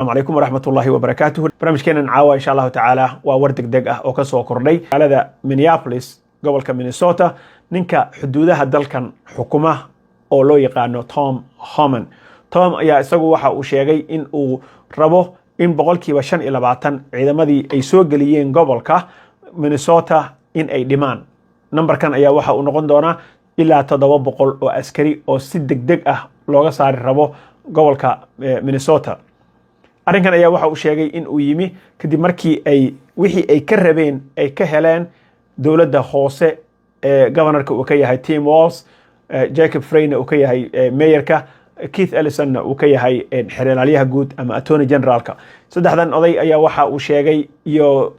عليكم ورحمة الله وبركاته. برنامج كنا نعاوى إن شاء الله تعالى ووردك دقة وكسو كردي على مينيابوليس قبل كمينيسوتا نينكا حدودها دلكن حكومة أو لو يقانو توم هومان. توم يا إسقو وحا وشيغي إن أو ربو إن بقولكي وشان إلى بعتن عندما دي أي سوق جليين قبل كا مينيسوتا إن أي ديمان نمبر كان أي وحا ونقول دونا إلا تدوب بقول وأسكري أو سيدك دقة لوغا صار ربو قبل كا مينيسوتا. arrinkan ayaa waxa uu sheegay in uu yimi kadib markii wixii ay ka rabeen ay ka heleen dawladda hoose governorka uu ka yahay Tim Walz, Jacob Freyne uu ka yahay mayorka, Keith Ellison uu ka yahay xeeralyaha guud ama attorney generalka. Saddexdan oday ayaa waxa uu sheegay iyo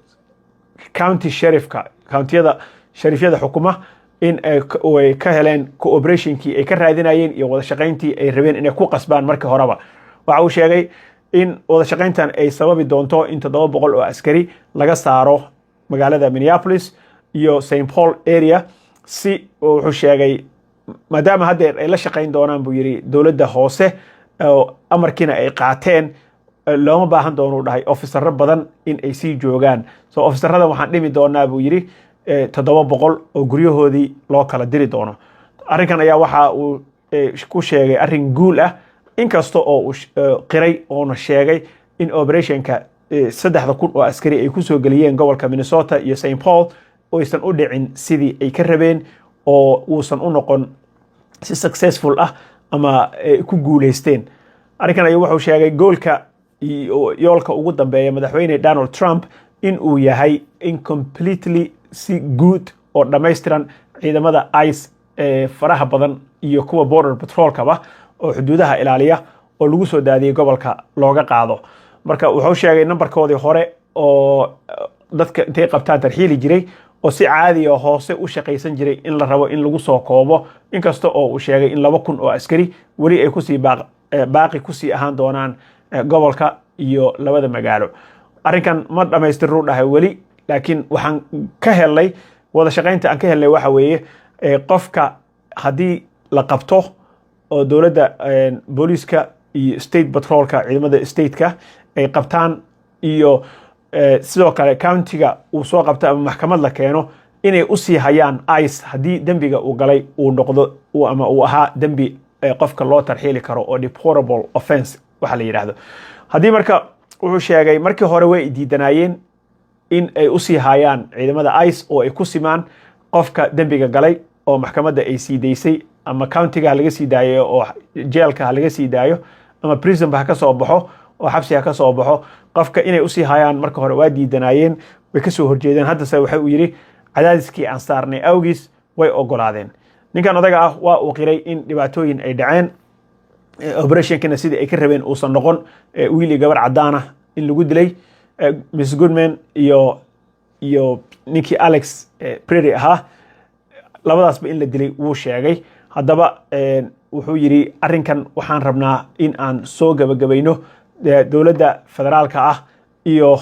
county sheriffka countiyada sharifyada xukuma in ay ka heleen cooperationkii ay ka raadinayeen iyo wada shaqayntii ay rabeen inay ku qasbaan markii horeba. Waxa uu sheegay in wada shaqayntan ay sababi doonto in 700 oo askari laga saaro magaalada Minneapolis iyo St. Paul area si wuxuu sheegay maadaama hadda ay la shaqayn doonaan buu yiri dawladda hoose oo amarkiina ay qaateen looma baahan doono dhahay officer badan in ay sii joogaan. So officerada waxaan dhimi doonaa buu yiri 700 oo guryahoodii loo kala diri doono. Arrinkan ayaa waxa uu ku sheegay arrin guul ah inkasta oo qiray oo sheegay in operationka 3,000 oo askari ay ku soo galiyeen gobolka Minnesota iyo St. Paul oo aysan u dhicin sidii ay ka rabeen oo uusan u noqon si successful ah ama ku guuleysteen. Arrinkan ayaa wuxuu sheegay goolka yoolka ugu dambeeya madaxweyne Donald Trump in uu yahay in completely si good oo dhameystiran ciidamada ICE faraha badan iyo kuwa border patrolkaba oo xuduudaha ilaaliya oo lagu soo daadiyay gobolka looga qaado. Marka wuxuu sheegay numberkoodii hore oo dadka intay qabtaan tarxiili jiray oo si caadi ah hoose u shaqaysan jiray in la rabo in lagu soo koobo inkasta oo uu sheegay in 2,000 oo askari wali ay ku sii baaqi ku sii ahaan doonaan gobolka iyo labada magaalo. Arrinkan ma dhameystirru dhahay wali laakiin waxaan ka helay wada shaqaynta aan ka helay waxa weeye qofka hadii la qabto oo dawladda booliska iyo state patrolka ciidamada stateka ay qabtaan iyo sidoo kale countyga uu soo qabto ama maxkamad la keeno inay u sii hayaan ICE hadii dambiga uu galay uu noqdo ama uu ahaa dambi qofka loo tarxiili karo oo deportable offense waxa la yiraahdo. Hadii marka wuxuu sheegay markii hore way diidanayeen in ay u sii hayaan ciidamada ICE oo ay ku simaan qofka dambiga galay oo maxkamadda ay sii deysay ama countyga laga sii daayo oo jailka laga sii daayo ama prison ba ka soo baxo oo xabsiga ka soo baxo qofka inay u sii hayaan marka hore waa diidanayeen way ka soo horjeedeen. hadda se waxa uu yiri cadaadiskii aan saarnay awgiis way ogolaadeen. ninkan odaga ah waa uu qiray in dhibaatooyin ay dhaceen operationkana sidii ay ka rabeen uusan noqon wiil gabar cadaan ah in lagu dilay Miss Goodman iyo ninkii Alex Prairie ahaa labadaasba in la dilay wuu sheegay. haddaba wuxuu yiri arrinkan waxaan rabnaa in aan soo gabagabayno dawladda federaalka ah iyo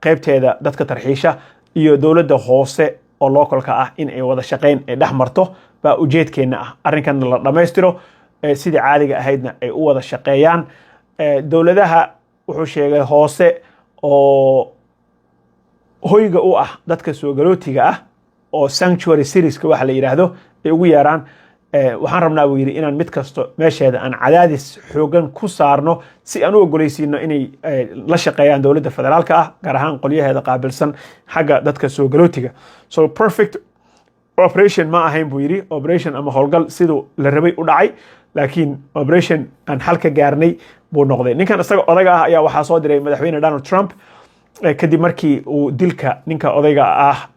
qaybteeda dadka tarxiisha iyo dawladda hoose oo localka ah in ay wada shaqeyn ay dhaxmarto baa ujeedkeena ah. arrinkan la dhameystiro sidii caadiga ahaydna ay u wada shaqeeyaan. dawladaha wuxuu sheegay hoose oo hoyga u ah dadka soo galootiga ah oo sanctuary cities waxa la yiraahdo ay ugu yeeraan waxaan rabnaa buu yiri inaan mid kasto meesheeda aan cadaadis xoogan ku saarno si aan u ogoleysiino inay la shaqeeyaan dawladda federaalka ah gaar ahaan qolyaheeda qaabilsan xagga dadka soo galootiga. So perfect operation ma ahayn buu yiri operation ama howlgal sidoo la rabay u dhacay laakiin operation aan xal ka gaarnay buu noqday. ninkan isaga odaga ah ayaa waxa soo diray madaxweyne Donald Trump kadib markii uu dilka ninka odayga ah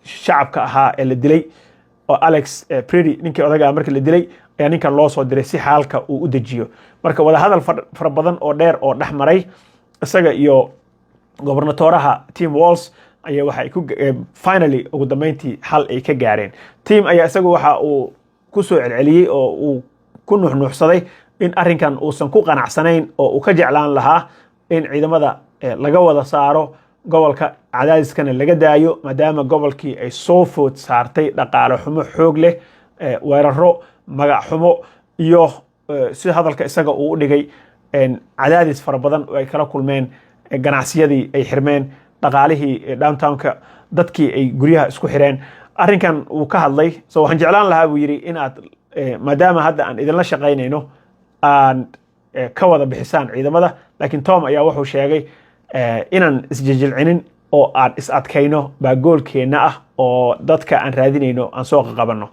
shacabka ahaa ee la dilay oo Alex Prairie ninkii odaga markii la dilay ayaa ninkan loo soo diray si xaalka uu u dejiyo. marka wada hadal fara badan oo dheer oo dhaxmaray isaga iyo gobernatoraha Tim Walz ayaa waxa ay ku finally ugu dambeyntii xal ay ka gaareen. Tim ayaa isagu waxa uu ku soo celceliyay oo uu ku nuuxnuuxsaday in arrinkan uusan ku qanacsanayn oo uu ka jeclaan lahaa in ciidamada laga wada saaro gobolka cadaadiskana laga daayo maadaama gobolkii ay soo food saartay dhaqaale xumo xoog leh weeraro magac xumo iyo si hadalka isaga uu u dhigay cadaadis fara badan oo ay kala kulmeen ganacsiyadii ay xirmeen dhaqaalihii downtownka dadkii ay guryaha isku xireen arrinkan uu ka hadlay so waxaan jeclaan lahaa buu yidhi in aad maadaama hadda aan idinla shaqaynayno aan ka wada bixisaan ciidamada laakiin Tom ayaa wuxuu sheegay inaan isjilcinin oo aan is adkayno baa goolkeena ah oo dadka aan raadinayno aan soo qabanno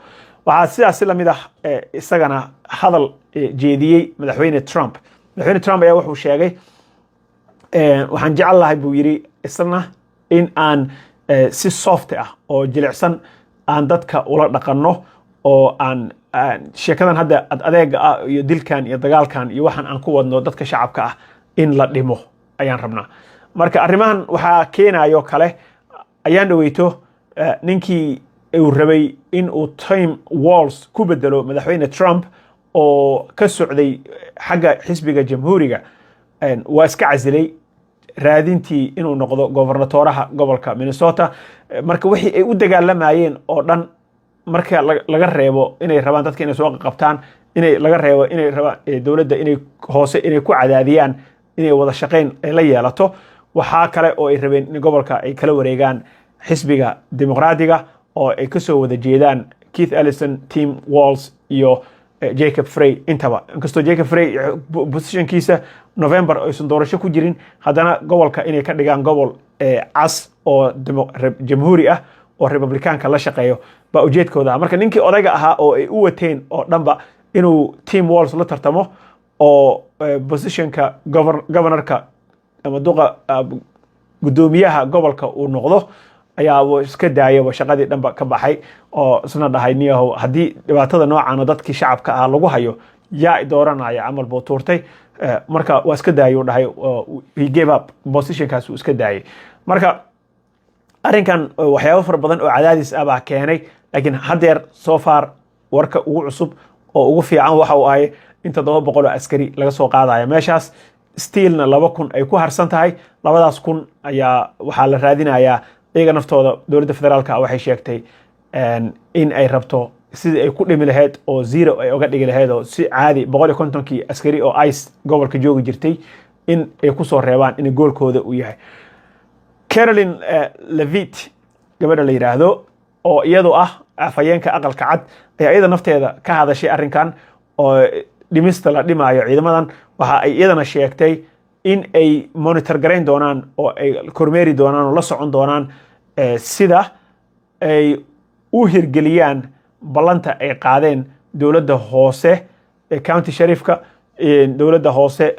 waxaa sidaas la mid ah isagana hadal jeediyey madaxweyne Trump ayaa wuxuu sheegay waxaan jecel lahay buu yidhi isna in aan si soft ah oo jilicsan aan dadka ula dhaqanno oo aan sheekadan hadda adeega ah iyo dilkan iyo dagaalkan iyo waxaan aan ku wadno dadka shacabka ah in la dhimo ayaan rabnaa marka arrimahan waxaa keenayo kale ayaan dhaweyto ninkii uu rabay in uu Tim Walz ku bedelo madaxweyne Trump oo ka socday xagga xisbiga jamhuuriga waa iska casilay raadintii inuu noqdo gobernatoraha gobolka Minnesota marka wixii ay u dagaalamayeen oo dhan marka laga reebo inay rabaan dadka inay soo qabtaan inay laga reebo inay rabaan dawladda inay hoose inay ku cadaadiyaan inay wada shaqeyn ay la yeelato waxaa kale oo ay rabeen in gobolka ay kala wareegaan xisbiga dimuqraadiga oo ay ka soo wada jeedaan Keith Ellison, Tim Walz iyo Jacob Frey intaba inkastoo Jacob Frey positionkiisa November aysan doorasho ku jirin haddana gobolka inay ka dhigaan gobol cas oo jamhuuri ah oo republikaanka la shaqeeyo baa ujeedkooda marka ninkii odayga ahaa oo ay u wateen oo dhanba inuu Tim Walz la tartamo oo positionka governorka ama duqa gudoomiyaha gobolka uu noqdo ayaa iska daayay shaqadii dhanba ka baxay oo isna dhahay niyahow haddii dhibaatada noocan dadkii shacabka ah lagu hayo yaa dooranaya amal buu tuurtay marka waa iska daayay dhahay he gave up positionkaas uu iska daayay marka arrinkan waxyaabo fara badan oo cadaadis ah baa keenay laakiin hadeer so far warka ugu cusub oo ugu fiican waxa uu ahay in 700 oo askari laga soo qaadayo meeshaas steelna 2,000 ay ku harsan tahay 2,000 ayaa waxaa la raadinayaa iyaga naftooda dowladda federaalka waxay sheegtay in ay rabto sidii ay ku dhimi lahayd oo zero ay uga dhigi lahayd oo si caadi 150 askari oo ICE gobolka joogi jirtay in ay ku soo reebaan in goolkooda uu yahay Caroline Levitt gabadha la yiraahdo oo iyadu ah afayeenka aqalka cad ayaa iyada nafteeda ka hadashay arrinkan oo dhimista la dhimaayo ciidamadan waxa ay iyadana sheegtay in ay monitor gareyn doonaan oo ay kormeeri doonaan oo la socon doonaan sida ay u hirgeliyaan ballanta ay qaadeen dowladda hoose county sheriffka dowladda hoose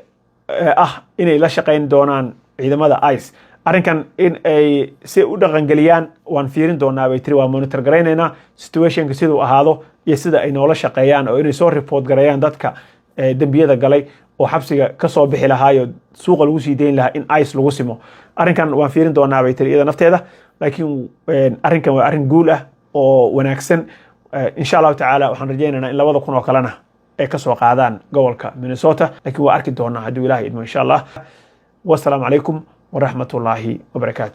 inay la shaqeyn doonaan ciidamada ICE arrinkan in ay si u dhaqangeliyaan waan fiirin doonaa bay tiri waa monitor gareynaynaa situationka siduu ahaado iyo sida ay noola shaqeeyaan oo inay soo report gareeyaan dadka dambiyada galay oo xabsiga ka soo bixi lahaayo suuqa lagu sii deyn lahaa in ICE lagu simo arrinkan waan fiirin doonaa bay tiri iyada nafteeda laakiin arrinkan waa arrin guul ah oo wanaagsan insha Allah taala waxaan rajaynaynaa in 2,000 oo kalena ay ka soo qaadaan gobolka Minnesota laakiin waa arki doonaa haddii Ilaahay idmo insha Allah wasalaamu calaykum ورحمة الله وبركاته.